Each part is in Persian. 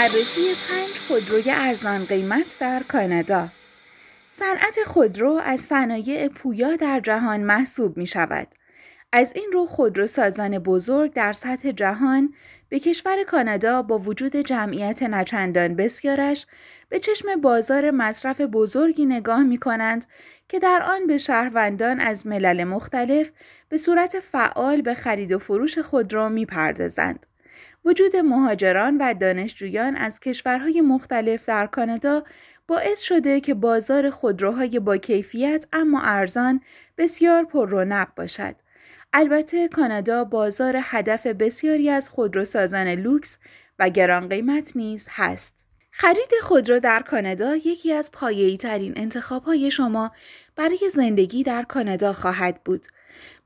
بررسی 5 خودروی ارزان قیمت در کانادا. صنعت خودرو از صنایع پویا در جهان محسوب می شود. از این رو خودروسازان بزرگ در سطح جهان به کشور کانادا با وجود جمعیت نچندان بسیارش به چشم بازار مصرف بزرگی نگاه می کنند که در آن به شهروندان از ملل مختلف به صورت فعال به خرید و فروش خودرو می پردازند. وجود مهاجران و دانشجویان از کشورهای مختلف در کانادا باعث شده که بازار خودروهای با کیفیت اما ارزان بسیار پر رونق باشد. البته کانادا بازار هدف بسیاری از خودروسازان لوکس و گران قیمت نیز هست. خرید خودرو در کانادا یکی از پایه‌ای ترین انتخاب‌های شما برای زندگی در کانادا خواهد بود.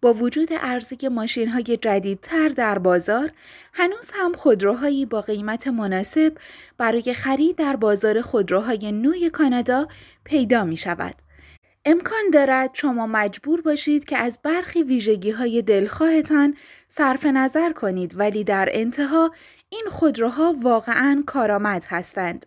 با وجود عرضه ماشین‌های جدیدتر در بازار، هنوز هم خودروهایی با قیمت مناسب برای خرید در بازار خودروهای نو کانادا پیدا می‌شود. امکان دارد شما مجبور باشید که از برخی ویژگی‌های دلخواهتان صرف نظر کنید، ولی در انتها این خودروها واقعاً کارآمد هستند.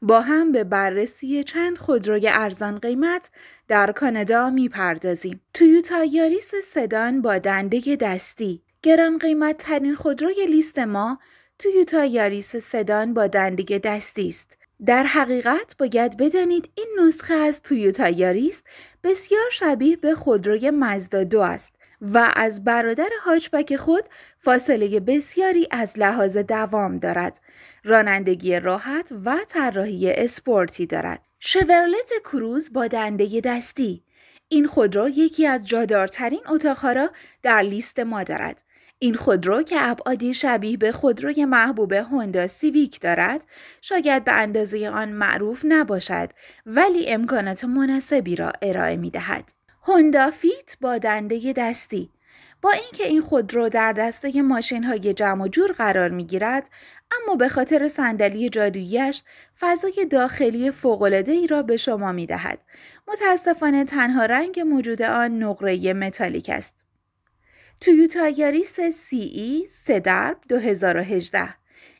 با هم به بررسی چند خودروی ارزان قیمت در کانادا می‌پردازیم. تویوتا یاریس سدان با دنده دستی. گران قیمت ترین خودروی لیست ما تویوتا یاریس سدان با دنده دستی است. در حقیقت باید بدانید این نسخه از تویوتا یاریس بسیار شبیه به خودروی مازدا 2 است و از برادر هاچبک خود فاصله بسیاری از لحاظ دوام دارد. رانندگی راحت و طراحی اسپورتی دارد. شورلت کروز با دنده دستی. این خودرو یکی از جادارترین اتاق‌ها را در لیست ما دارد. این خودرو که ابعادی شبیه به خودروی محبوب هوندا سیویک دارد، شاید به اندازه آن معروف نباشد، ولی امکانات مناسبی را ارائه می دهد. هوندا فیت با دنده دستی. با اینکه این خودرو در دسته ماشین‌های جمع و جور قرار می‌گیرد، اما به خاطر صندلی جادویی‌اش فضای داخلی فوق‌العاده‌ای را به شما می‌دهد. متأسفانه تنها رنگ موجود آن نقره متالیک است. تویوتا یاریس CE 3 درب 2018.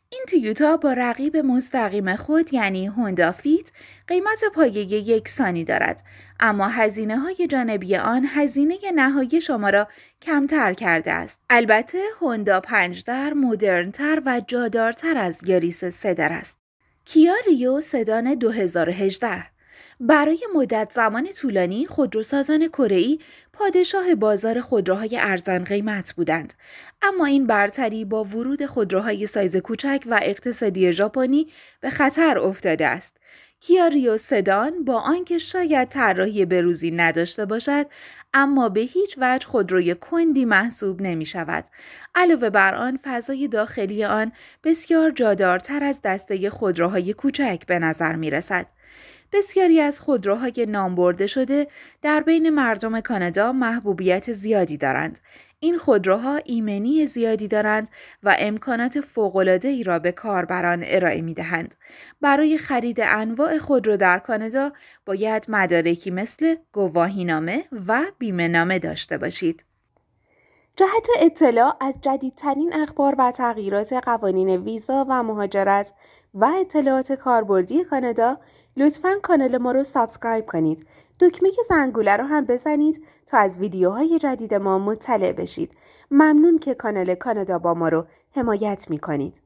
این تویوتا با رقیب مستقیم خود یعنی هوندا فیت قیمت پایه یکسانی دارد، اما هزینه‌های جانبی آن هزینه نهایی شما را کمتر کرده است. البته هوندا 5 در مدرن‌تر و جادارتر از یاریس 3 در است. کیا ریو سدان 2018. برای مدت زمان طولانی خودروسازان کره‌ای پادشاه بازار خودروهای ارزان قیمت بودند، اما این برتری با ورود خودروهای سایز کوچک و اقتصادی ژاپنی به خطر افتاده است. کیا ریو سدان با آنکه شاید طراحی بروزی نداشته باشد، اما به هیچ وجه خودروی کندی محسوب نمی شود. علاوه بر آن فضای داخلی آن بسیار جادارتر از دسته خودروهای کوچک به نظر می رسد. بسیاری از خودروهای نامبرده شده در بین مردم کانادا محبوبیت زیادی دارند. این خودروها ایمنی زیادی دارند و امکانات فوق‌العاده‌ای را به کاربران ارائه می‌دهند. برای خرید انواع خودرو در کانادا باید مدارکی مثل گواهینامه و بیمه‌نامه داشته باشید. جهت اطلاع از جدیدترین اخبار و تغییرات قوانین ویزا و مهاجرت و اطلاعات کاربردی کانادا، لطفاً کانال ما رو سابسکرایب کنید. دکمه زنگوله رو هم بزنید تا از ویدیوهای جدید ما مطلع بشید. ممنون که کانال کانادا با ما رو حمایت می‌کنید.